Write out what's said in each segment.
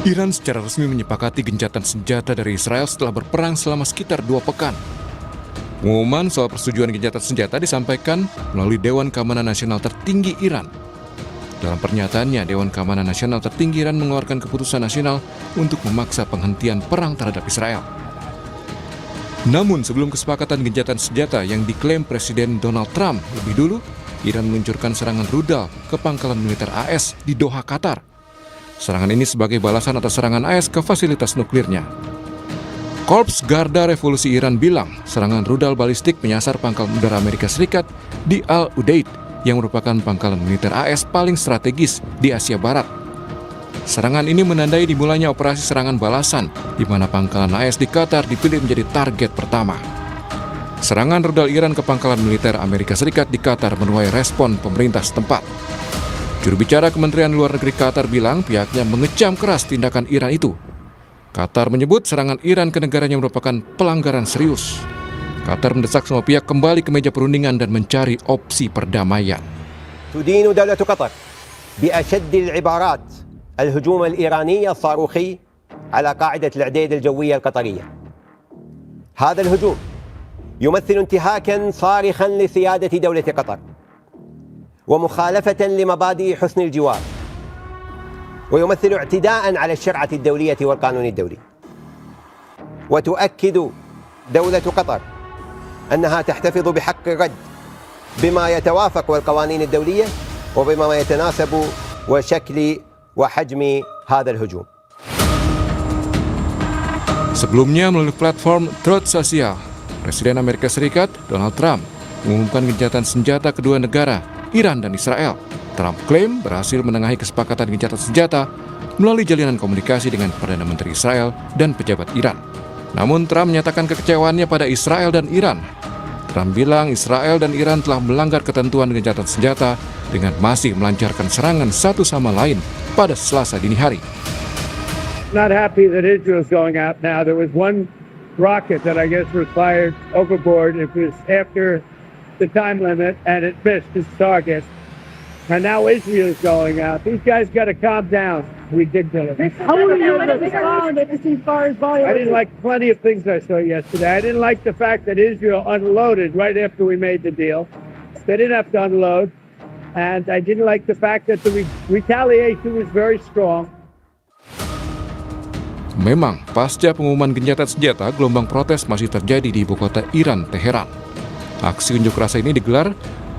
Iran secara resmi menyepakati gencatan senjata dari Israel setelah berperang selama sekitar 2 pekan. Pengumuman soal persetujuan gencatan senjata disampaikan melalui Dewan Keamanan Nasional tertinggi Iran. Dalam pernyataannya, Dewan Keamanan Nasional tertinggi Iran mengeluarkan keputusan nasional untuk memaksa penghentian perang terhadap Israel. Namun sebelum kesepakatan gencatan senjata yang diklaim Presiden Donald Trump lebih dulu, Iran meluncurkan serangan rudal ke pangkalan militer AS di Doha, Qatar. Serangan ini sebagai balasan atas serangan AS ke fasilitas nuklirnya. Korps Garda Revolusi Iran bilang serangan rudal balistik menyasar pangkalan udara Amerika Serikat di Al-Udeid yang merupakan pangkalan militer AS paling strategis di Asia Barat. Serangan ini menandai dimulainya operasi serangan balasan di mana pangkalan AS di Qatar dipilih menjadi target pertama. Serangan rudal Iran ke pangkalan militer Amerika Serikat di Qatar menuai respon pemerintah setempat. Juru bicara Kementerian Luar Negeri Qatar bilang pihaknya mengecam keras tindakan Iran itu. Qatar menyebut serangan Iran ke negaranya merupakan pelanggaran serius. Qatar mendesak semua pihak kembali ke meja perundingan dan mencari opsi perdamaian. تدين دولة قطر بأشد العبارات الهجوم الإيراني الصاروخي على قاعدة العديد الجوية القطرية. هذا الهجوم يمثل انتهاكا صارخا لسيادة دولة قطر ومخالفة لمبادئ حسن الجوار ويمثل اعتداء على الشرعة الدولية والقانون الدولي. وتؤكد دولة قطر أنها تحتفظ بحق الرد بما يتوافق والقوانين الدولية وبما يتناسب وشكل وحجم هذا الهجوم. Sebelumnya melalui platform Truth Social, Presiden Amerika Serikat Donald Trump mengumumkan gencatan senjata kedua negara, Iran dan Israel. Trump klaim berhasil menengahi kesepakatan gencatan senjata melalui jalinan komunikasi dengan Perdana Menteri Israel dan pejabat Iran. Namun Trump menyatakan kekecewaannya pada Israel dan Iran. Trump bilang Israel dan Iran telah melanggar ketentuan gencatan senjata dengan masih melancarkan serangan satu sama lain pada Selasa dini hari. Not happy that Israel's going out now. There was one rocket that I guess was fired overboard. It was after the time limit and it missed its target. And now Israel's going out. These guys got to calm down. Ridiculous. How will you respond if this far as I didn't like plenty of things I saw yesterday. I didn't like the fact that Israel unloaded right after we made the deal. They didn't have to unload. And I didn't like the fact that the retaliation was very strong. Memang, pasca pengumuman gencatan senjata, gelombang protes masih terjadi di ibu kota Iran, Teheran. Aksi unjuk rasa ini digelar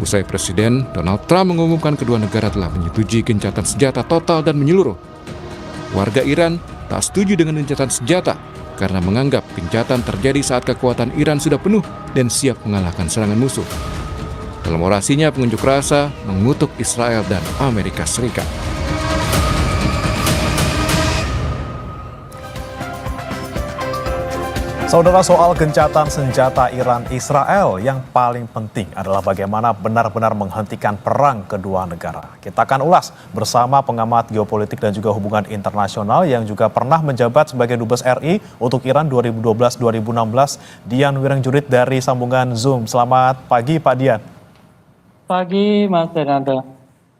usai Presiden Donald Trump mengumumkan kedua negara telah menyetujui gencatan senjata total dan menyeluruh. Warga Iran tak setuju dengan gencatan senjata karena menganggap gencatan terjadi saat kekuatan Iran sudah penuh dan siap mengalahkan serangan musuh. Dalam orasinya, pengunjuk rasa mengutuk Israel dan Amerika Serikat. Saudara, soal gencatan senjata Iran-Israel yang paling penting adalah bagaimana benar-benar menghentikan perang kedua negara. Kita akan ulas bersama pengamat geopolitik dan juga hubungan internasional yang juga pernah menjabat sebagai Dubes RI untuk Iran 2012-2016, Dian Wirengjurit dari sambungan Zoom. Selamat pagi Pak Dian. Pagi Mas Fernando.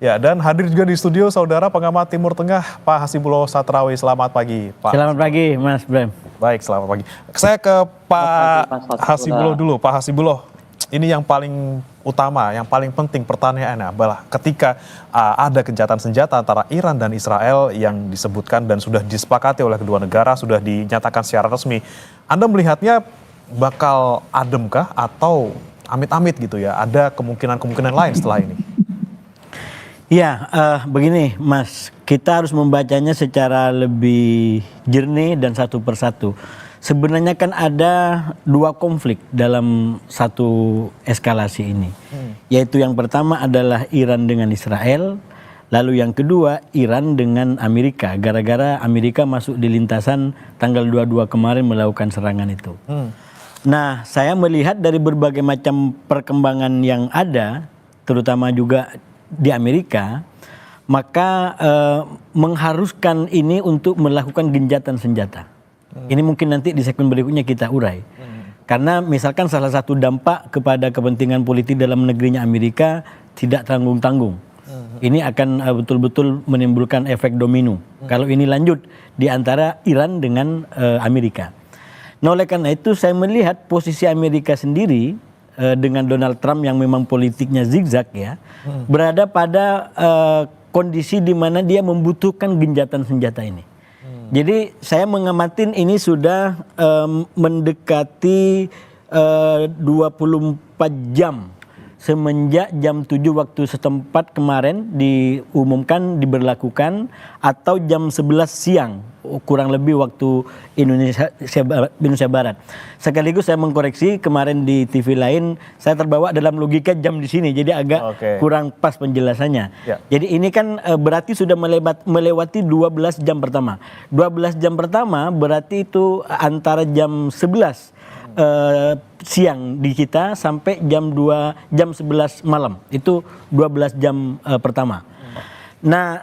Ya, dan hadir juga di studio saudara pengamat Timur Tengah Pak Hasibullah Satrawi. Selamat pagi Pak. Selamat pagi Mas Bram. Baik, selamat pagi. Saya ke Pak Hasibullah dulu. Pak Hasibullah, ini yang paling utama, yang paling penting pertanyaannya adalah ketika ada gencatan senjata antara Iran dan Israel yang disebutkan dan sudah disepakati oleh kedua negara, sudah dinyatakan secara resmi, Anda melihatnya bakal ademkah atau amit-amit gitu ya? Ada kemungkinan-kemungkinan lain setelah ini? Ya, begini Mas, kita harus membacanya secara lebih jernih dan satu persatu. Sebenarnya kan ada dua konflik dalam satu eskalasi ini. Yaitu yang pertama adalah Iran dengan Israel, lalu yang kedua Iran dengan Amerika. Gara-gara Amerika masuk di lintasan tanggal 22 kemarin melakukan serangan itu. Nah, saya melihat dari berbagai macam perkembangan yang ada, terutama juga di Amerika, maka mengharuskan ini untuk melakukan gencatan senjata. Ini mungkin nanti di segmen berikutnya kita urai. Karena misalkan salah satu dampak kepada kepentingan politik dalam negerinya Amerika tidak tanggung-tanggung. Ini akan betul-betul menimbulkan efek domino. Kalau ini lanjut di antara Iran dengan Amerika. Nah, oleh karena itu saya melihat posisi Amerika sendiri dengan Donald Trump yang memang politiknya zigzag ya, berada pada kondisi di mana dia membutuhkan genjatan senjata ini. Jadi saya mengamatin ini sudah mendekati 24 jam semenjak jam 7 waktu setempat kemarin diumumkan diberlakukan, atau jam 11 siang kurang lebih waktu Indonesia Barat. Sekaligus saya mengkoreksi kemarin di TV lain saya terbawa dalam logika jam di sini, jadi agak kurang pas penjelasannya. Jadi ini kan berarti sudah melewati 12 jam pertama. 12 jam pertama berarti itu antara jam 11 siang di kita sampai jam 11 malam. Itu 12 jam pertama. Nah,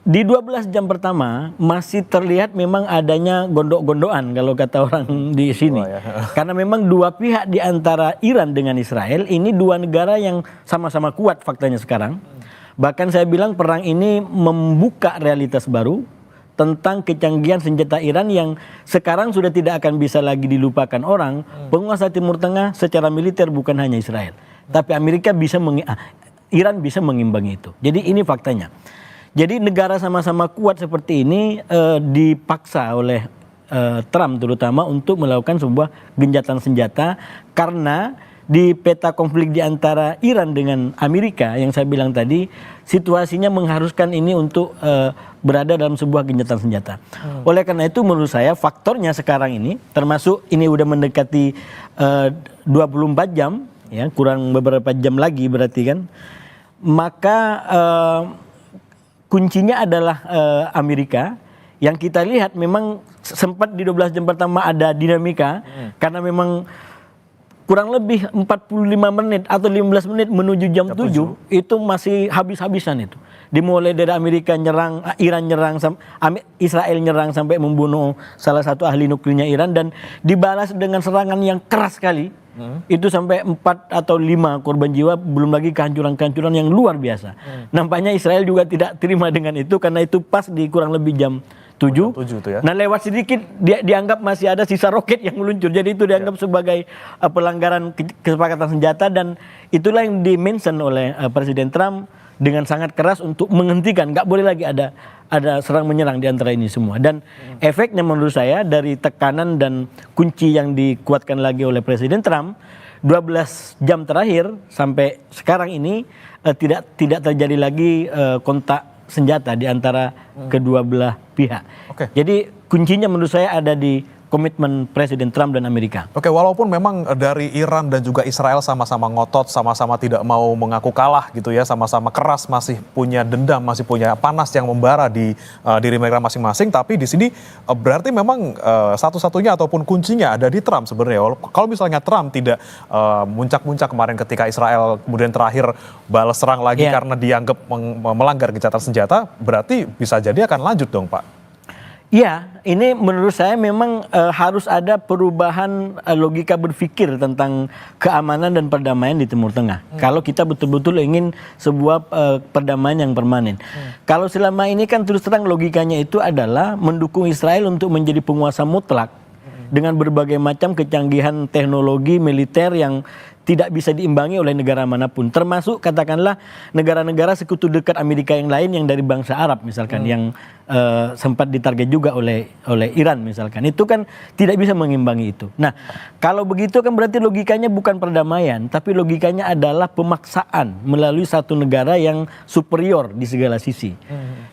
di 12 jam pertama masih terlihat memang adanya gondok-gondokan kalau kata orang di sini. Karena memang dua pihak di antara Iran dengan Israel ini dua negara yang sama-sama kuat faktanya sekarang. Bahkan saya bilang perang ini membuka realitas baru tentang kecanggihan senjata Iran yang sekarang sudah tidak akan bisa lagi dilupakan orang. Penguasa Timur Tengah secara militer bukan hanya Israel, tapi Amerika Iran bisa mengimbangi itu. Jadi ini faktanya. Jadi negara sama-sama kuat seperti ini dipaksa oleh Trump terutama untuk melakukan sebuah genjatan senjata, karena di peta konflik di antara Iran dengan Amerika yang saya bilang tadi, situasinya mengharuskan ini untuk berada dalam sebuah genjatan senjata. Oleh karena itu menurut saya faktornya sekarang ini, termasuk ini udah mendekati 24 jam, ya kurang beberapa jam lagi berarti kan, maka kuncinya adalah Amerika. Yang kita lihat memang sempat di 12 jam pertama ada dinamika, karena memang kurang lebih 45 menit atau 15 menit menuju jam 7 itu masih habis-habisan itu. Dimulai dari Amerika nyerang, Iran nyerang, Israel nyerang sampai membunuh salah satu ahli nuklirnya Iran, dan dibalas dengan serangan yang keras sekali. Itu sampai 4 atau 5 korban jiwa, belum lagi kehancuran-kehancuran yang luar biasa. Nampaknya Israel juga tidak terima dengan itu, karena itu pas di kurang lebih jam 7. Nah lewat sedikit dianggap masih ada sisa roket yang meluncur. Jadi itu dianggap sebagai pelanggaran kesepakatan senjata, dan itulah yang dimention oleh Presiden Trump dengan sangat keras untuk menghentikan. Nggak boleh lagi ada serang menyerang di antara ini semua. Dan efeknya menurut saya dari tekanan dan kunci yang dikuatkan lagi oleh Presiden Trump, 12 jam terakhir sampai sekarang ini tidak terjadi lagi kontak senjata di antara kedua belah pihak. Jadi kuncinya menurut saya ada di komitmen Presiden Trump dan Amerika. Walaupun memang dari Iran dan juga Israel sama-sama ngotot, sama-sama tidak mau mengaku kalah gitu ya, sama-sama keras, masih punya dendam, masih punya panas yang membara di diri mereka masing-masing, tapi di sini berarti memang satu-satunya ataupun kuncinya ada di Trump sebenarnya. Kalau misalnya Trump tidak muncak-muncak kemarin ketika Israel kemudian terakhir balas serang lagi karena dianggap melanggar gencatan senjata, berarti bisa jadi akan lanjut dong, Pak. Iya, ini menurut saya memang harus ada perubahan logika berpikir tentang keamanan dan perdamaian di Timur Tengah. Kalau kita betul-betul ingin sebuah perdamaian yang permanen. Kalau selama ini kan terus terang logikanya itu adalah mendukung Israel untuk menjadi penguasa mutlak dengan berbagai macam kecanggihan teknologi militer yang tidak bisa diimbangi oleh negara manapun, termasuk katakanlah negara-negara sekutu dekat Amerika yang lain yang dari bangsa Arab misalkan, yang sempat ditarget juga oleh Iran misalkan, itu kan tidak bisa mengimbangi itu. Nah kalau begitu kan berarti logikanya bukan perdamaian, tapi logikanya adalah pemaksaan melalui satu negara yang superior di segala sisi.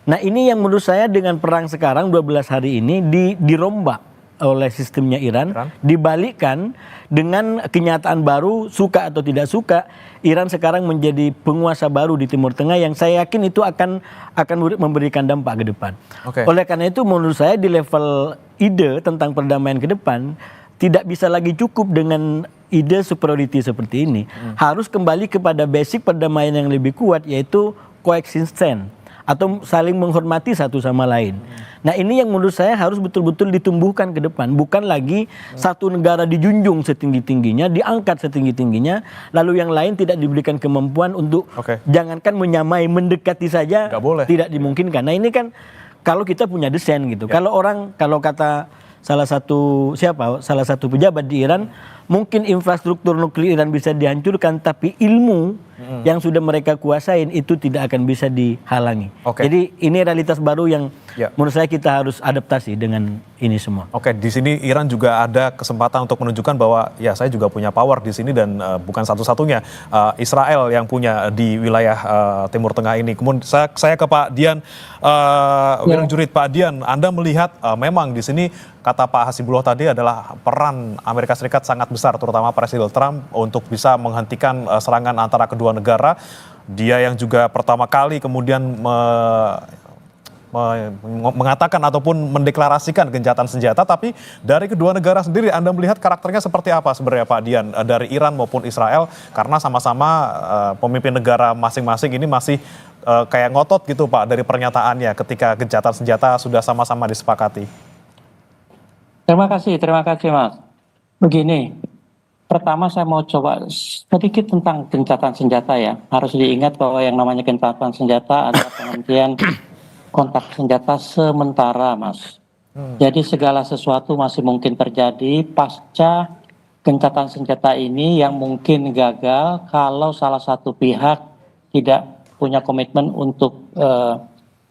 Nah ini yang menurut saya dengan perang sekarang 12 hari ini dirombak oleh sistemnya Iran, dibalikkan dengan kenyataan baru, suka atau tidak suka, Iran sekarang menjadi penguasa baru di Timur Tengah yang saya yakin itu akan memberikan dampak ke depan. Oleh karena itu menurut saya di level ide tentang perdamaian ke depan tidak bisa lagi cukup dengan ide superiority seperti ini. Harus kembali kepada basic perdamaian yang lebih kuat, yaitu coexistence atau saling menghormati satu sama lain. Nah ini yang menurut saya harus betul-betul ditumbuhkan ke depan, bukan lagi satu negara dijunjung setinggi-tingginya, diangkat setinggi-tingginya, lalu yang lain tidak diberikan kemampuan untuk jangankan menyamai, mendekati saja tidak dimungkinkan. Nah ini kan kalau kita punya desain gitu, kalau kata salah satu pejabat di Iran, mungkin infrastruktur nuklir Iran bisa dihancurkan, tapi ilmu yang sudah mereka kuasain itu tidak akan bisa dihalangi. Jadi ini realitas baru yang menurut saya kita harus adaptasi dengan ini semua. Di sini Iran juga ada kesempatan untuk menunjukkan bahwa ya saya juga punya power di sini dan bukan satu-satunya Israel yang punya di wilayah Timur Tengah ini. Kemudian saya ke Pak Dian Wirangjurit. Pak Dian, Anda melihat memang di sini kata Pak Hasibullah tadi adalah peran Amerika Serikat sangat besar, terutama Presiden Trump untuk bisa menghentikan serangan antara kedua negara. Dia yang juga pertama kali kemudian mengatakan ataupun mendeklarasikan gencatan senjata, tapi dari kedua negara sendiri Anda melihat karakternya seperti apa sebenarnya Pak Dian, dari Iran maupun Israel, karena sama-sama pemimpin negara masing-masing ini masih kayak ngotot gitu Pak dari pernyataannya ketika gencatan senjata sudah sama-sama disepakati. Terima kasih Mas. Begini, pertama saya mau coba sedikit tentang gencatan senjata ya. Harus diingat bahwa yang namanya gencatan senjata adalah penghentian kontak senjata sementara, Mas. Jadi segala sesuatu masih mungkin terjadi pasca gencatan senjata ini yang mungkin gagal kalau salah satu pihak tidak punya komitmen untuk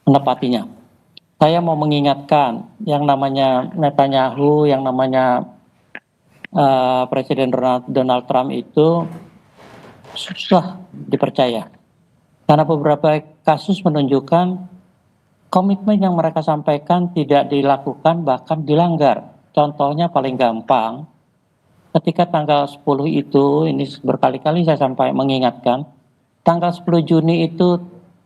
menepatinya. Saya mau mengingatkan yang namanya Netanyahu, yang namanya Presiden Donald Trump itu susah dipercaya. Karena beberapa kasus menunjukkan komitmen yang mereka sampaikan tidak dilakukan, bahkan dilanggar. Contohnya paling gampang, ketika tanggal 10 itu, ini berkali-kali saya sampai mengingatkan, tanggal 10 Juni itu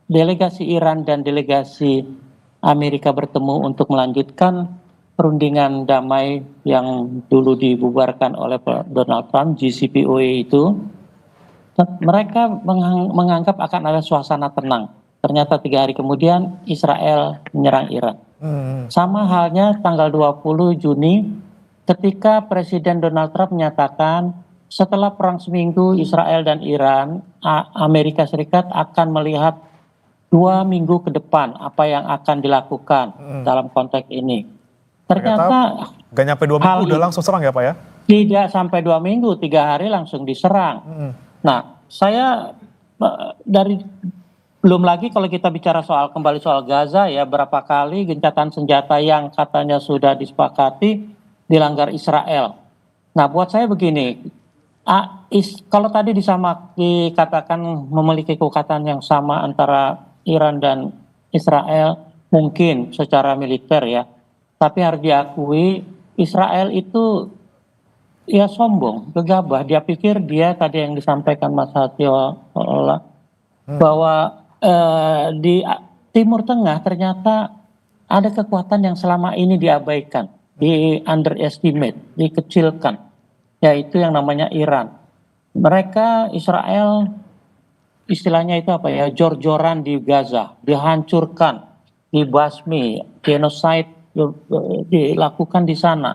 delegasi Iran dan delegasi Amerika bertemu untuk melanjutkan perundingan damai yang dulu dibubarkan oleh Donald Trump, JCPOA itu. Mereka menganggap akan ada suasana tenang. Ternyata 3 hari kemudian Israel menyerang Iran. Sama halnya tanggal 20 Juni ketika Presiden Donald Trump menyatakan setelah perang seminggu Israel dan Iran, Amerika Serikat akan melihat 2 minggu ke depan apa yang akan dilakukan dalam konteks ini. Ternyata gak nyampe 2 minggu udah langsung serang ya Pak ya? Tidak sampai 2 minggu, 3 hari langsung diserang. Nah, saya belum lagi kalau kita bicara kembali soal Gaza ya, berapa kali gencatan senjata yang katanya sudah disepakati dilanggar Israel. Nah, buat saya begini, kalau tadi dikatakan memiliki kekuatan yang sama antara Iran dan Israel, mungkin secara militer ya, tapi harus diakui Israel itu ya sombong, gegabah. Dia pikir dia tadi yang disampaikan Mas Hatio bahwa di Timur Tengah ternyata ada kekuatan yang selama ini diabaikan, di underestimate, dikecilkan, yaitu yang namanya Iran. Mereka Israel istilahnya itu apa ya, jor-joran di Gaza, dihancurkan, dibasmi, genocide dilakukan di sana.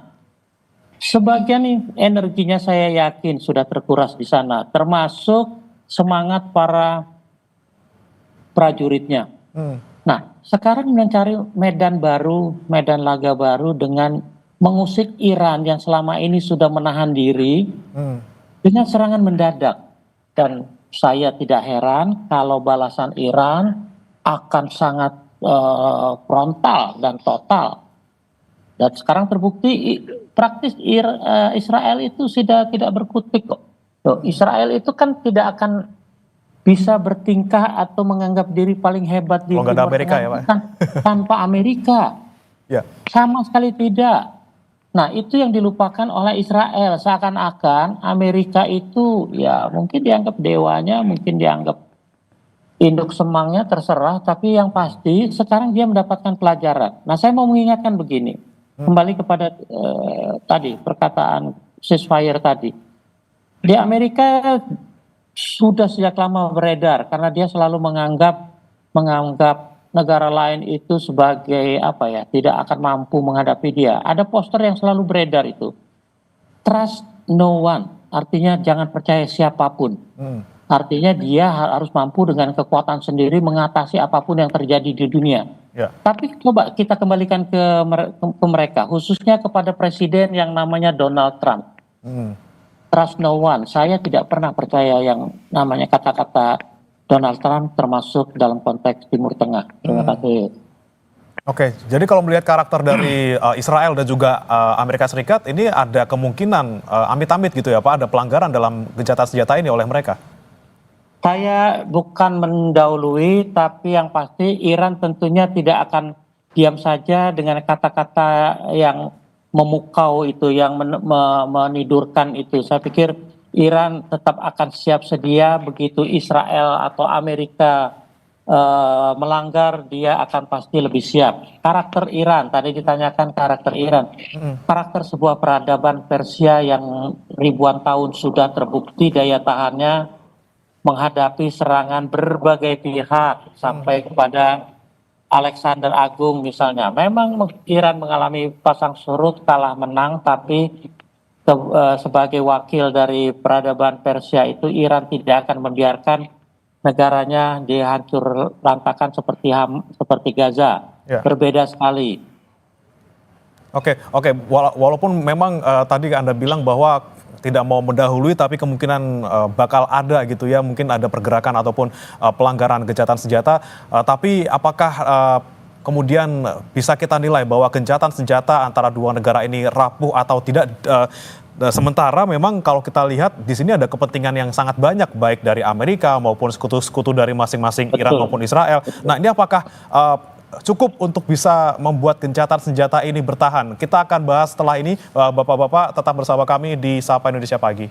Sebagian energinya saya yakin sudah terkuras di sana, termasuk semangat para prajuritnya. Nah, sekarang mencari medan baru, medan laga baru dengan mengusik Iran yang selama ini sudah menahan diri dengan serangan mendadak. Dan saya tidak heran kalau balasan Iran akan sangat frontal dan total. Dan sekarang terbukti praktis Israel itu sudah tidak berkutik kok. Israel itu kan tidak akan bisa bertingkah atau menganggap diri paling hebat di Timur Amerika Tengah ya Pak? tanpa Amerika. Sama sekali tidak. Nah, itu yang dilupakan oleh Israel, seakan-akan Amerika itu ya mungkin dianggap dewanya, mungkin dianggap induk semangnya, terserah, tapi yang pasti sekarang dia mendapatkan pelajaran. Nah, saya mau mengingatkan begini, kembali kepada tadi perkataan ceasefire tadi. Di Amerika sudah sejak lama beredar karena dia selalu menganggap negara lain itu sebagai apa ya, tidak akan mampu menghadapi dia. Ada poster yang selalu beredar itu. Trust no one, artinya jangan percaya siapapun. Artinya dia harus mampu dengan kekuatan sendiri mengatasi apapun yang terjadi di dunia. Ya. Tapi coba kita kembalikan ke mereka, khususnya kepada presiden yang namanya Donald Trump. Trust no one, saya tidak pernah percaya yang namanya kata-kata Donald Trump termasuk dalam konteks Timur Tengah. Terima kasih. Oke, jadi kalau melihat karakter dari Israel dan juga Amerika Serikat, ini ada kemungkinan amit-amit gitu ya Pak, ada pelanggaran dalam gencatan senjata ini oleh mereka? Saya bukan mendahului, tapi yang pasti Iran tentunya tidak akan diam saja dengan kata-kata yang memukau itu, yang menidurkan itu. Saya pikir Iran tetap akan siap sedia begitu Israel atau Amerika melanggar, dia akan pasti lebih siap. Karakter Iran, tadi ditanyakan karakter Iran. Karakter sebuah peradaban Persia yang ribuan tahun sudah terbukti daya tahannya menghadapi serangan berbagai pihak sampai kepada Alexander Agung misalnya. Memang Iran mengalami pasang surut, kalah menang, tapi sebagai wakil dari peradaban Persia itu Iran tidak akan membiarkan negaranya dihancur lantakan seperti Gaza. Ya. Berbeda sekali. Oke. Walaupun memang tadi Anda bilang bahwa tidak mau mendahului, tapi kemungkinan bakal ada gitu ya, mungkin ada pergerakan ataupun pelanggaran gencatan senjata. Tapi apakah kemudian bisa kita nilai bahwa gencatan senjata antara dua negara ini rapuh atau tidak? Sementara memang kalau kita lihat di sini ada kepentingan yang sangat banyak baik dari Amerika maupun sekutu-sekutu dari masing-masing Iran maupun Israel. Nah, ini apakah cukup untuk bisa membuat gencatan senjata ini bertahan? Kita akan bahas setelah ini. Bapak-bapak tetap bersama kami di Sapa Indonesia Pagi.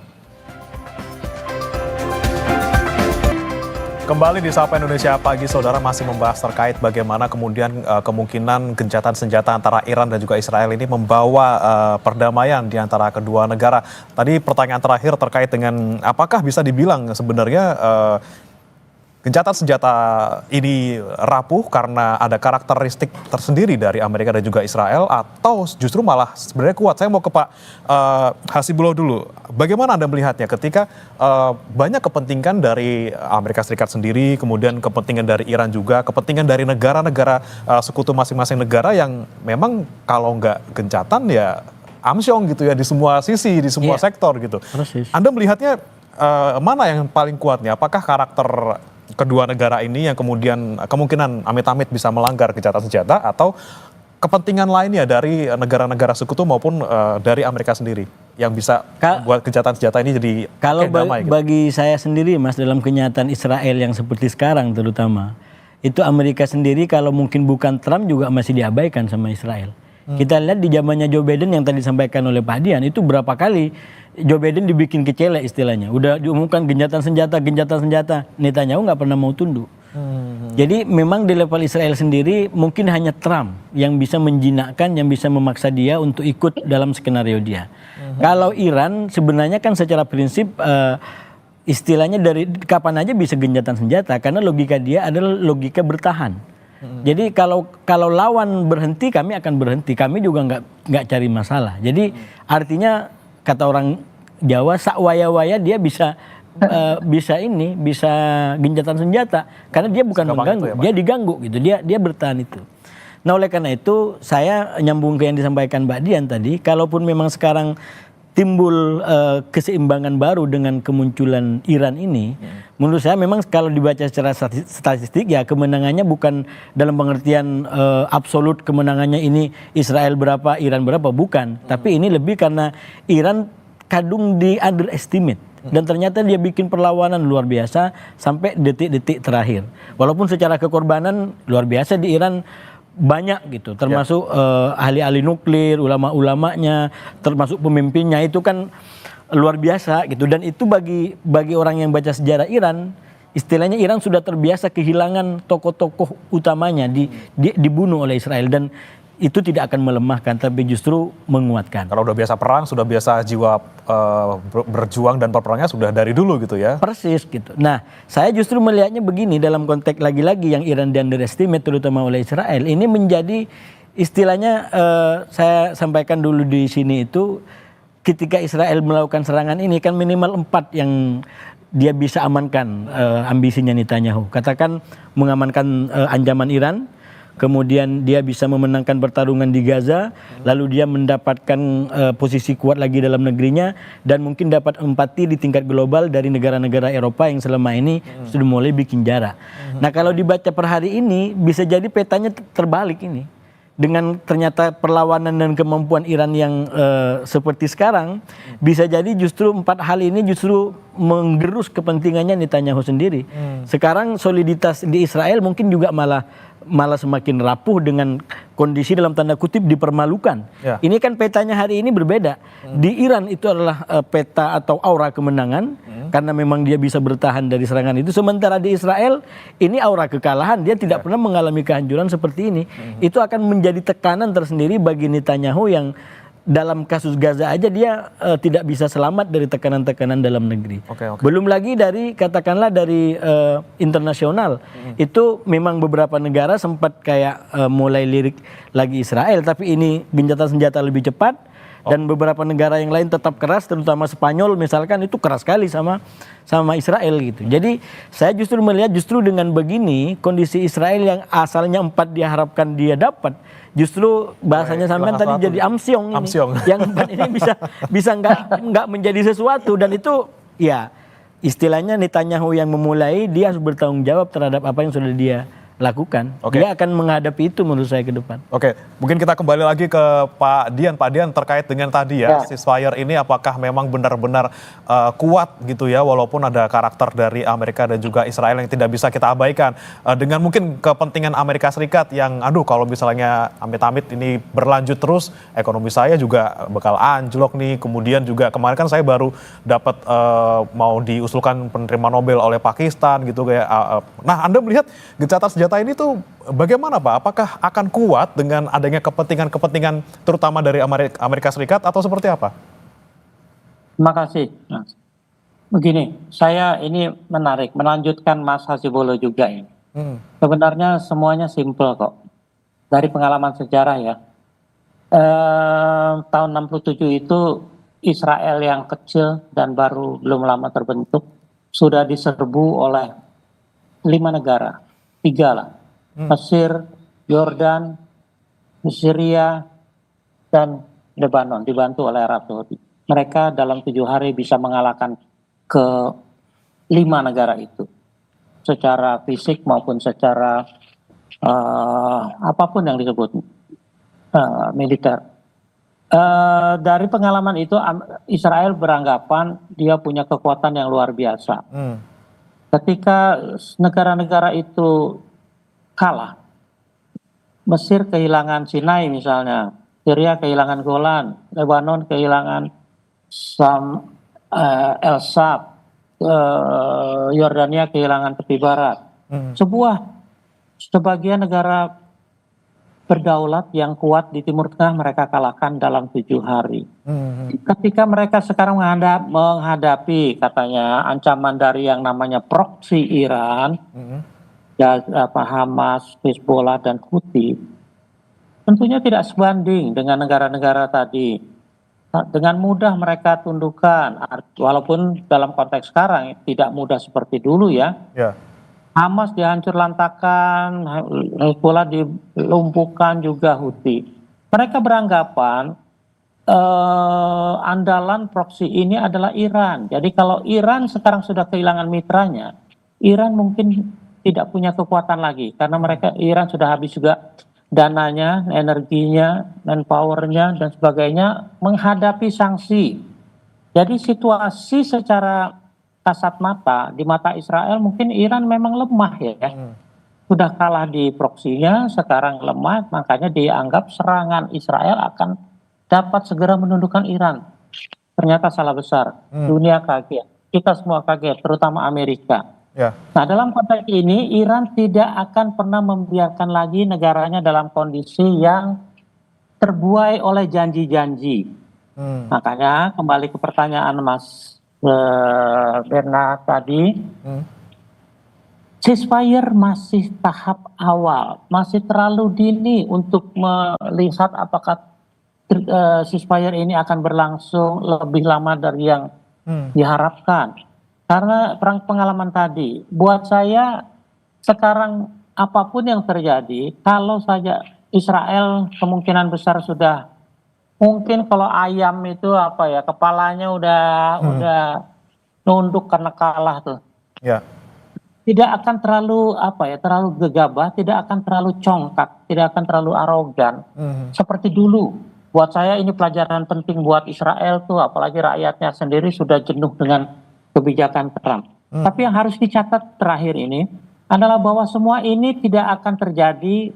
Kembali di Sapa Indonesia Pagi, saudara, masih membahas terkait bagaimana kemudian kemungkinan gencatan senjata antara Iran dan juga Israel ini membawa perdamaian di antara kedua negara. Tadi pertanyaan terakhir terkait dengan apakah bisa dibilang sebenarnya gencatan senjata ini rapuh karena ada karakteristik tersendiri dari Amerika dan juga Israel, atau justru malah sebenarnya kuat? Saya mau ke Pak Hasibullah dulu. Bagaimana Anda melihatnya ketika banyak kepentingan dari Amerika Serikat sendiri, kemudian kepentingan dari Iran juga, kepentingan dari negara-negara sekutu masing-masing negara yang memang kalau nggak gencatan ya amsyong gitu ya di semua sisi, di semua sektor gitu. Persis. Anda melihatnya mana yang paling kuatnya? Apakah karakter kedua negara ini yang kemudian kemungkinan amit-amit bisa melanggar gencatan senjata, atau kepentingan lainnya dari negara-negara sekutu maupun dari Amerika sendiri yang bisa membuat gencatan senjata ini jadi kalau damai gitu? Bagi saya sendiri, Mas, dalam kenyataan Israel yang seperti sekarang terutama, itu Amerika sendiri kalau mungkin bukan Trump juga masih diabaikan sama Israel. Kita lihat di zamannya Joe Biden yang tadi disampaikan oleh Pak Dian, itu berapa kali Joe Biden dibikin kecele istilahnya. Udah diumumkan gencatan senjata. Netanyahu nggak pernah mau tunduk. Jadi memang di level Israel sendiri mungkin hanya Trump yang bisa menjinakkan, yang bisa memaksa dia untuk ikut dalam skenario dia. Kalau Iran sebenarnya kan secara prinsip istilahnya dari kapan aja bisa gencatan senjata, karena logika dia adalah logika bertahan. Jadi kalau lawan berhenti, kami akan berhenti. Kami juga nggak cari masalah. Jadi artinya kata orang Jawa, sak waya-waya dia bisa gencatan senjata, karena dia bukan mengganggu, ya, dia diganggu gitu. Dia bertahan itu. Nah, oleh karena itu saya nyambung ke yang disampaikan Mbak Dian tadi, kalaupun memang sekarang timbul keseimbangan baru dengan kemunculan Iran ini, menurut saya memang kalau dibaca secara statistik ya kemenangannya bukan dalam pengertian absolut kemenangannya ini Israel berapa, Iran berapa, bukan. Tapi ini lebih karena Iran kadung di underestimate. Dan ternyata dia bikin perlawanan luar biasa sampai detik-detik terakhir. Walaupun secara kekorbanan luar biasa di Iran banyak gitu, termasuk ahli-ahli nuklir, ulama-ulamanya, termasuk pemimpinnya itu kan luar biasa gitu. Dan itu bagi orang yang baca sejarah Iran, istilahnya Iran sudah terbiasa kehilangan tokoh-tokoh utamanya dibunuh oleh Israel. Dan itu tidak akan melemahkan, tapi justru menguatkan. Kalau udah biasa perang, sudah biasa jiwa berjuang dan berperangnya sudah dari dulu gitu ya. Persis gitu. Nah, saya justru melihatnya begini dalam konteks lagi-lagi yang Iran di underestimate terutama oleh Israel. Ini menjadi istilahnya saya sampaikan dulu di sini itu ketika Israel melakukan serangan ini kan minimal 4 yang dia bisa amankan ambisinya Netanyahu. Katakan mengamankan ancaman Iran, kemudian dia bisa memenangkan pertarungan di Gaza, lalu dia mendapatkan posisi kuat lagi dalam negerinya, dan mungkin dapat empati di tingkat global dari negara-negara Eropa yang selama ini sudah mulai bikin jarak. Nah, kalau dibaca per hari ini, bisa jadi petanya terbalik ini. Dengan ternyata perlawanan dan kemampuan Iran yang seperti sekarang, bisa jadi justru 4 hal ini justru menggerus kepentingannya Netanyahu sendiri. Sekarang soliditas di Israel mungkin juga malah semakin rapuh dengan kondisi dalam tanda kutip dipermalukan. Ya. Ini kan petanya hari ini berbeda. Di Iran itu adalah peta atau aura kemenangan karena memang dia bisa bertahan dari serangan itu. Sementara di Israel ini aura kekalahan. Dia tidak pernah mengalami kehancuran seperti ini. Itu akan menjadi tekanan tersendiri bagi Netanyahu yang dalam kasus Gaza aja dia tidak bisa selamat dari tekanan-tekanan dalam negeri. Oke. Belum lagi dari katakanlah dari internasional. Itu memang beberapa negara sempat kayak mulai lirik lagi Israel, tapi ini gencatan senjata lebih cepat dan beberapa negara yang lain tetap keras, terutama Spanyol misalkan itu keras sekali sama Israel gitu. Jadi saya justru melihat justru dengan begini kondisi Israel yang asalnya 4 diharapkan dia dapat, justru bahasanya sampean tadi jadi amsyong ini. Yang 4 ini bisa nggak menjadi sesuatu, dan itu ya istilahnya Netanyahu yang memulai, dia harus bertanggung jawab terhadap apa yang sudah dia lakukan. Dia akan menghadapi itu menurut saya ke depan. Oke, mungkin kita kembali lagi ke Pak Dian. Pak Dian, terkait dengan tadi ya, ceasefire ini apakah memang benar-benar kuat gitu ya, walaupun ada karakter dari Amerika dan juga Israel yang tidak bisa kita abaikan. Dengan mungkin kepentingan Amerika Serikat yang kalau misalnya amit-amit ini berlanjut terus, ekonomi saya juga bakal anjlok nih. Kemudian juga kemarin kan saya baru dapat mau diusulkan penerima Nobel oleh Pakistan gitu kayak. Nah, Anda melihat gencatan senjata ini tuh bagaimana Pak? Apakah akan kuat dengan adanya kepentingan-kepentingan terutama dari Amerika Serikat atau seperti apa? Terima kasih. Begini, saya ini menarik, melanjutkan Mas Hasibullah juga ini. Sebenarnya semuanya simpel kok. Dari pengalaman sejarah ya. Tahun 67 itu Israel yang kecil dan baru belum lama terbentuk sudah diserbu oleh 5 negara. 3 lah, Mesir, Yordan, Syria, dan Lebanon, dibantu oleh Arab Saudi. Mereka dalam 7 hari bisa mengalahkan ke 5 negara itu, secara fisik maupun secara apapun yang disebut militer. Dari pengalaman itu Israel beranggapan dia punya kekuatan yang luar biasa. Ketika negara-negara itu kalah, Mesir kehilangan Sinai misalnya, Syria kehilangan Golan, Lebanon kehilangan El Sab, Yordania kehilangan tepi barat. Sebagian negara berdaulat yang kuat di Timur Tengah mereka kalahkan dalam 7 hari. Ketika mereka sekarang menghadapi katanya ancaman dari yang namanya proksi Iran, Hamas, Hezbollah, dan Houthi, tentunya tidak sebanding dengan negara-negara tadi. Dengan mudah mereka tundukkan, walaupun dalam konteks sekarang tidak mudah seperti dulu ya. Hamas dihancur lantakan, Hezbollah dilumpuhkan juga Houthi. Mereka beranggapan andalan proksi ini adalah Iran. Jadi kalau Iran sekarang sudah kehilangan mitranya, Iran mungkin tidak punya kekuatan lagi karena Iran sudah habis juga dananya, energinya, manpowernya dan sebagainya menghadapi sanksi. Jadi situasi secara kasat mata, di mata Israel mungkin Iran memang lemah ya. Sudah kalah di proksinya, sekarang lemah, makanya dianggap serangan Israel akan dapat segera menundukkan Iran. Ternyata salah besar, dunia kaget, kita semua kaget, terutama Amerika. Nah dalam konteks ini Iran tidak akan pernah membiarkan lagi negaranya dalam kondisi yang terbuai oleh janji-janji. Makanya kembali ke pertanyaan Mas Bernard tadi, ceasefire masih tahap awal, masih terlalu dini untuk melihat apakah ceasefire ini akan berlangsung lebih lama dari yang diharapkan. Karena perang pengalaman tadi, buat saya sekarang apapun yang terjadi, kalau saja Israel kemungkinan besar sudah, mungkin kalau ayam itu apa ya, kepalanya udah nunduk karena kalah tuh. Ya. Tidak akan terlalu terlalu gegabah, tidak akan terlalu congkak, tidak akan terlalu arogan seperti dulu. Buat saya ini pelajaran penting buat Israel tuh, apalagi rakyatnya sendiri sudah jenuh dengan kebijakan Trump. Tapi yang harus dicatat terakhir ini adalah bahwa semua ini tidak akan terjadi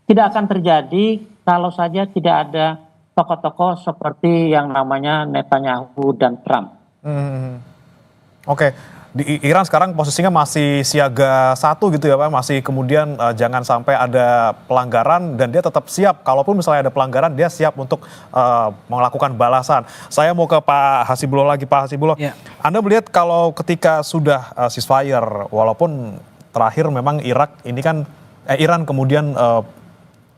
tidak akan terjadi kalau saja tidak ada tokoh-tokoh seperti yang namanya Netanyahu dan Trump. Oke, di Iran sekarang posisinya masih siaga 1 gitu ya Pak, masih kemudian jangan sampai ada pelanggaran dan dia tetap siap, kalaupun misalnya ada pelanggaran dia siap untuk melakukan balasan. Saya mau ke Pak Hasibullah lagi, Pak Hasibullah. Ya. Anda melihat kalau ketika sudah ceasefire, walaupun terakhir memang Iran kemudian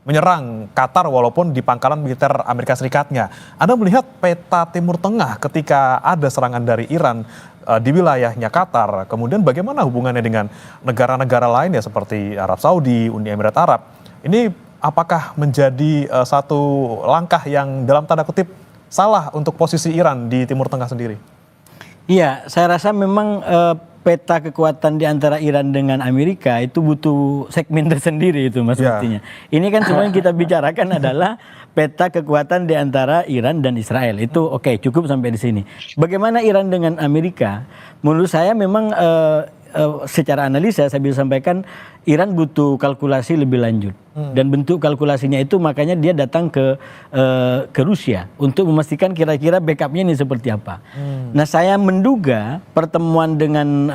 menyerang Qatar walaupun di pangkalan militer Amerika Serikatnya. Anda melihat peta Timur Tengah ketika ada serangan dari Iran di wilayahnya Qatar, kemudian bagaimana hubungannya dengan negara-negara lain ya seperti Arab Saudi, Uni Emirat Arab. Ini apakah menjadi satu langkah yang dalam tanda kutip salah untuk posisi Iran di Timur Tengah sendiri? Iya, saya rasa memang peta kekuatan di antara Iran dengan Amerika itu butuh segmen tersendiri itu Mas Buktinya. Ini kan semua yang kita bicarakan adalah peta kekuatan di antara Iran dan Israel. Itu oke, cukup sampai di sini. Bagaimana Iran dengan Amerika? Menurut saya memang secara analisa saya bisa sampaikan Iran butuh kalkulasi lebih lanjut. Dan bentuk kalkulasinya itu makanya dia datang ke Rusia untuk memastikan kira-kira backupnya ini seperti apa. Nah saya menduga pertemuan dengan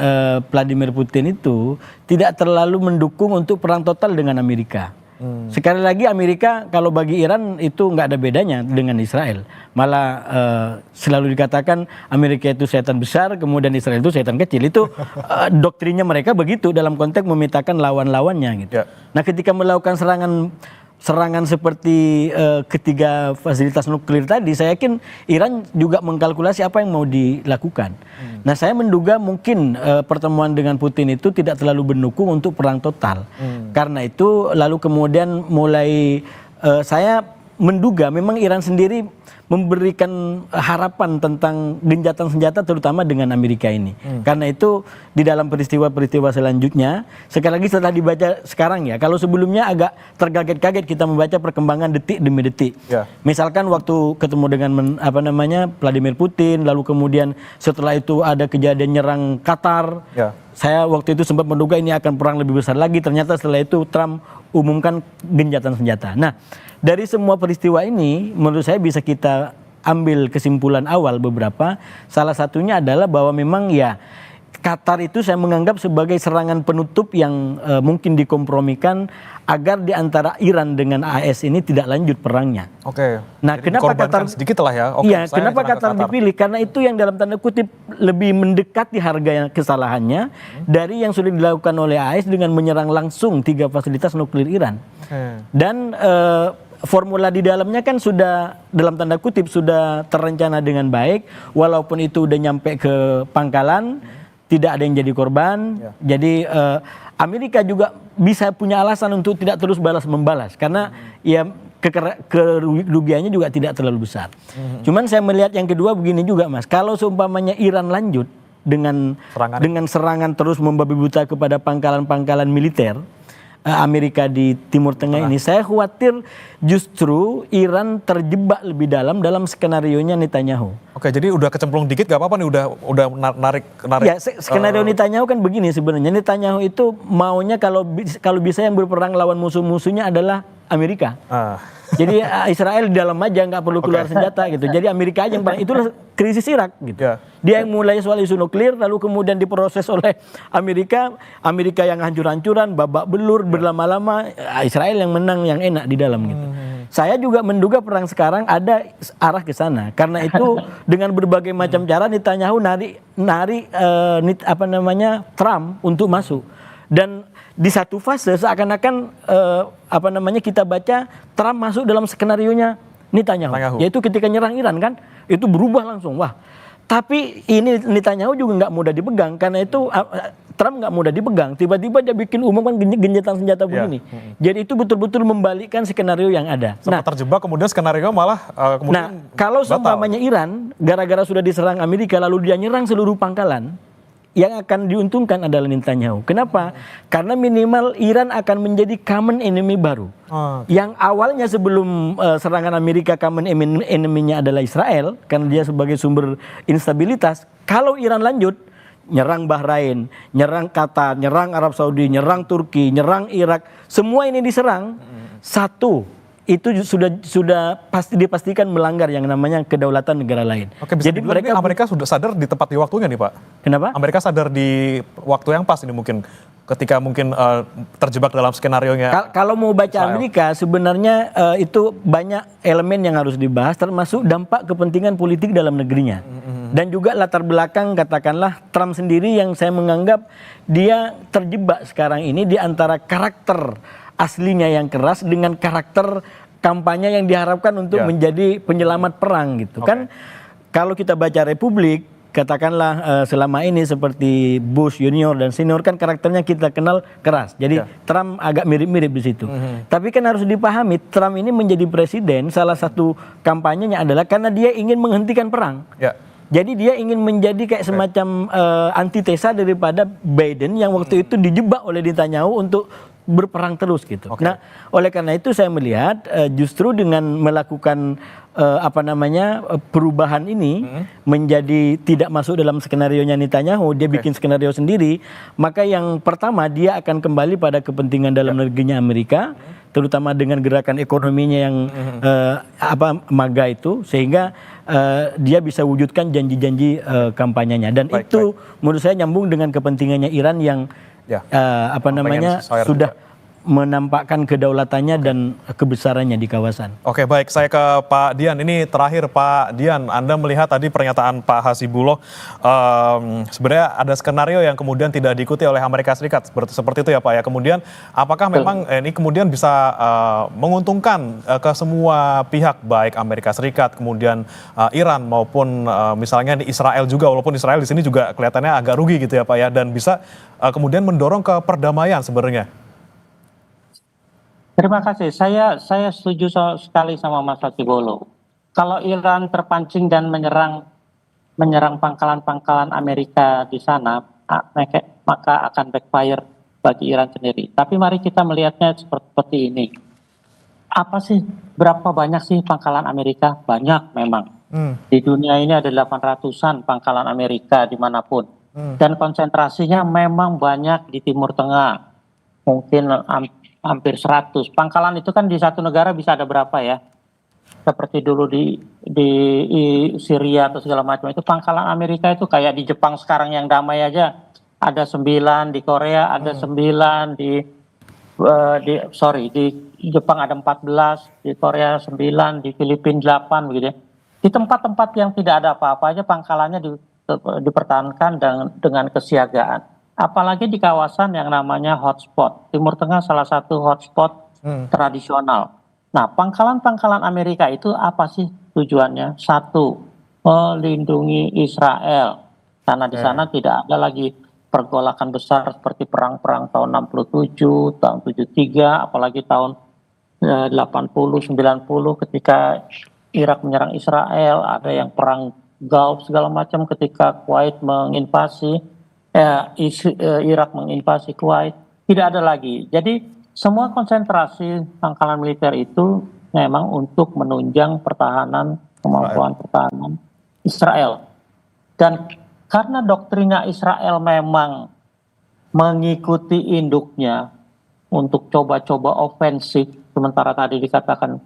Vladimir Putin itu tidak terlalu mendukung untuk perang total dengan Amerika. Sekali lagi Amerika kalau bagi Iran itu nggak ada bedanya dengan Israel. Malah selalu dikatakan Amerika itu setan besar, kemudian Israel itu setan kecil. Itu doktrinnya mereka begitu dalam konteks memetakan lawan-lawannya gitu. Nah ketika melakukan serangan seperti ketiga fasilitas nuklir tadi, saya yakin Iran juga mengkalkulasi apa yang mau dilakukan. Nah saya menduga mungkin pertemuan dengan Putin itu tidak terlalu mendukung untuk perang total. Karena itu lalu kemudian mulai saya menduga memang Iran sendiri memberikan harapan tentang gencatan senjata terutama dengan Amerika ini. Karena itu di dalam peristiwa-peristiwa selanjutnya, sekali lagi setelah dibaca sekarang ya, kalau sebelumnya agak terkaget-kaget kita membaca perkembangan detik demi detik. Misalkan waktu ketemu dengan Vladimir Putin, lalu kemudian setelah itu ada kejadian nyerang Qatar. Saya waktu itu sempat menduga ini akan perang lebih besar lagi, ternyata setelah itu Trump umumkan gencatan senjata. Nah, dari semua peristiwa ini menurut saya bisa kita ambil kesimpulan awal beberapa. Salah satunya adalah bahwa memang ya Qatar itu saya menganggap sebagai serangan penutup yang mungkin dikompromikan agar di antara Iran dengan AS ini tidak lanjut perangnya. Oke. Nah, kenapa Qatar sedikit lah ya? Iya, kenapa Qatar dipilih? Karena itu yang dalam tanda kutip lebih mendekati harga kesalahannya dari yang sudah dilakukan oleh AS dengan menyerang langsung 3 fasilitas nuklir Iran. Dan formula di dalamnya kan sudah dalam tanda kutip sudah terencana dengan baik, walaupun itu udah nyampe ke pangkalan, tidak ada yang jadi korban. Jadi Amerika juga bisa punya alasan untuk tidak terus balas-membalas karena ya kerugiannya juga tidak terlalu besar. Cuman saya melihat yang kedua begini juga Mas, kalau seumpamanya Iran lanjut dengan serangan terus membabi buta kepada pangkalan-pangkalan militer Amerika di Timur Tengah ini, saya khawatir justru Iran terjebak lebih dalam skenario-nya Netanyahu. Oke, jadi udah kecemplung dikit gak apa-apa nih, udah narik. Ya, skenario Netanyahu kan begini sebenarnya. Netanyahu itu maunya kalau bisa yang berperang lawan musuh-musuhnya adalah Amerika. Jadi Israel di dalam aja nggak perlu keluar senjata gitu. Jadi Amerika aja yang perang. Itulah krisis Irak gitu. Ya. Dia yang mulai soal isu nuklir, lalu kemudian diproses oleh Amerika yang hancur-hancuran, babak belur, berlama-lama, Israel yang menang, yang enak di dalam gitu. Saya juga menduga perang sekarang ada arah ke sana. Karena itu dengan berbagai macam cara Netanyahu narik Trump untuk masuk. Dan di satu fase seakan-akan kita baca Trump masuk dalam skenarionya Netanyahu. Yaitu ketika nyerang Iran kan, itu berubah langsung. Wah, tapi ini Netanyahu juga nggak mudah dipegang, karena itu Trump nggak mudah dipegang. Tiba-tiba dia bikin umum kan gencatan senjata begini. Jadi itu betul-betul membalikkan skenario yang ada. Sempat terjebak, kemudian skenario malah kemudian kalau seumpamanya Iran gara-gara sudah diserang Amerika lalu dia nyerang seluruh pangkalan, yang akan diuntungkan adalah Netanyahu. Kenapa? Karena minimal Iran akan menjadi common enemy baru. Yang awalnya sebelum serangan Amerika common enemy-nya adalah Israel, karena dia sebagai sumber instabilitas. Kalau Iran lanjut, nyerang Bahrain, nyerang Qatar, nyerang Arab Saudi, nyerang Turki, nyerang Irak, semua ini diserang. Satu, itu sudah pasti dipastikan melanggar yang namanya kedaulatan negara lain. Oke, jadi Amerika sudah sadar di tepat di waktunya nih Pak. Kenapa? Amerika sadar di waktu yang pas ini mungkin ketika mungkin terjebak dalam skenarionya. Kalau mau baca Israel. Amerika sebenarnya itu banyak elemen yang harus dibahas, termasuk dampak kepentingan politik dalam negerinya. Dan juga latar belakang katakanlah Trump sendiri yang saya menganggap dia terjebak sekarang ini di antara karakter aslinya yang keras dengan karakter kampanye yang diharapkan untuk menjadi penyelamat perang gitu. Kan kalau kita baca Republik, katakanlah selama ini seperti Bush junior dan senior kan karakternya kita kenal keras. Jadi Trump agak mirip-mirip di situ. Tapi kan harus dipahami Trump ini menjadi presiden, salah satu kampanyenya adalah karena dia ingin menghentikan perang. Jadi dia ingin menjadi kayak semacam antitesa daripada Biden yang waktu itu dijebak oleh Netanyahu untuk berperang terus gitu. Nah, oleh karena itu saya melihat justru dengan melakukan perubahan ini menjadi tidak masuk dalam skenarionya Netanyahu, dia bikin skenario sendiri, maka yang pertama dia akan kembali pada kepentingan dalam negerinya Amerika, terutama dengan gerakan ekonominya yang MAGA itu, sehingga dia bisa wujudkan janji-janji kampanyenya, dan itu menurut saya nyambung dengan kepentingannya Iran yang sudah menampakkan kedaulatannya dan kebesarannya di kawasan. Oke, baik, saya ke Pak Dian. Ini terakhir Pak Dian, Anda melihat tadi pernyataan Pak Hasibullah, sebenarnya ada skenario yang kemudian tidak diikuti oleh Amerika Serikat, seperti itu ya Pak ya. Kemudian apakah memang ini kemudian bisa menguntungkan ke semua pihak, baik Amerika Serikat, kemudian Iran maupun misalnya di Israel juga, walaupun Israel di sini juga kelihatannya agak rugi gitu ya Pak ya, dan bisa kemudian mendorong ke perdamaian sebenarnya. Terima kasih. Saya setuju sekali sama Mas Hasibullah. Kalau Iran terpancing dan menyerang pangkalan-pangkalan Amerika di sana, maka akan backfire bagi Iran sendiri. Tapi mari kita melihatnya seperti ini. Apa sih, berapa banyak sih pangkalan Amerika? Banyak memang. Di dunia ini ada 800-an pangkalan Amerika dimanapun. Dan konsentrasinya memang banyak di Timur Tengah. Mungkin hampir 100. Pangkalan itu kan di satu negara bisa ada berapa ya? Seperti dulu di Syria atau segala macam. Itu pangkalan Amerika itu kayak di Jepang sekarang yang damai aja. Ada 9, di Korea ada 9, di Jepang ada 14, di Korea 9, di Filipina 8 begitu ya. Di tempat-tempat yang tidak ada apa-apa aja pangkalannya dipertahankan dengan kesiagaan. Apalagi di kawasan yang namanya hotspot. Timur Tengah salah satu hotspot tradisional. Nah, pangkalan-pangkalan Amerika itu apa sih tujuannya? Satu, melindungi Israel. Karena di sana tidak ada lagi pergolakan besar seperti perang-perang tahun 67, tahun 73, apalagi tahun 80, 90 ketika Irak menyerang Israel, ada yang perang Gulf segala macam ketika Kuwait menginvasi. Irak menginvasi Kuwait, tidak ada lagi. Jadi semua konsentrasi pangkalan militer itu memang untuk menunjang kemampuan pertahanan Israel. Dan karena doktrina Israel memang mengikuti induknya untuk coba-coba ofensif, sementara tadi dikatakan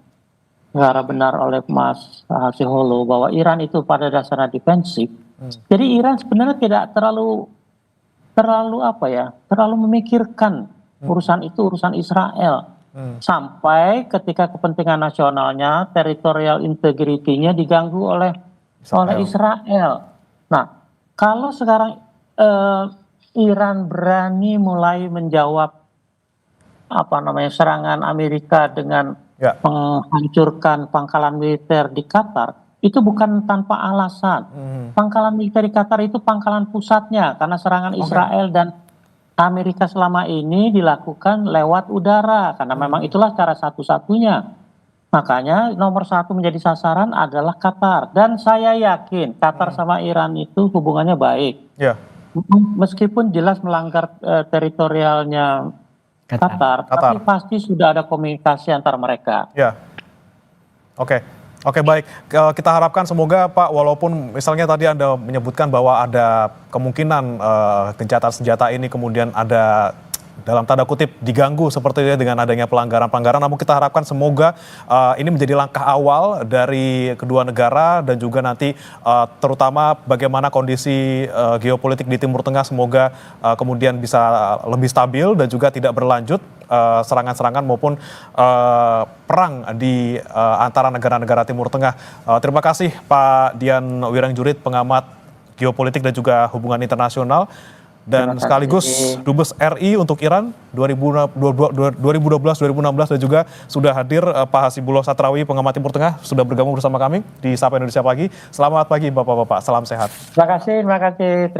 negara benar oleh Mas Hasiholo bahwa Iran itu pada dasarnya defensif. Jadi Iran sebenarnya tidak terlalu memikirkan urusan itu, urusan Israel. Sampai ketika kepentingan nasionalnya, territorial integrity-nya diganggu oleh Israel. Nah, kalau sekarang Iran berani mulai menjawab serangan Amerika dengan menghancurkan pangkalan militer di Qatar, itu bukan tanpa alasan. Pangkalan militer di Qatar itu pangkalan pusatnya karena serangan Israel dan Amerika selama ini dilakukan lewat udara karena memang itulah cara satu-satunya. Makanya nomor satu menjadi sasaran adalah Qatar, dan saya yakin Qatar sama Iran itu hubungannya baik. Meskipun jelas melanggar teritorialnya Qatar, tapi pasti sudah ada komunikasi antar mereka. Ya, oke, baik. Kita harapkan semoga Pak, walaupun misalnya tadi Anda menyebutkan bahwa ada kemungkinan gencatan senjata ini kemudian ada dalam tanda kutip diganggu seperti itu dengan adanya pelanggaran-pelanggaran, namun kita harapkan semoga ini menjadi langkah awal dari kedua negara dan juga nanti terutama bagaimana kondisi geopolitik di Timur Tengah semoga kemudian bisa lebih stabil dan juga tidak berlanjut serangan-serangan maupun perang di antara negara-negara Timur Tengah. Terima kasih Pak Dian Wirangjurit, pengamat geopolitik dan juga hubungan internasional, dan sekaligus Dubes RI untuk Iran 2012-2016, dan juga sudah hadir Pak Hasibullah Satrawi, pengamat Timur Tengah, sudah bergabung bersama kami di Sapa Indonesia Pagi. Selamat pagi Bapak-bapak, salam sehat. Terima kasih.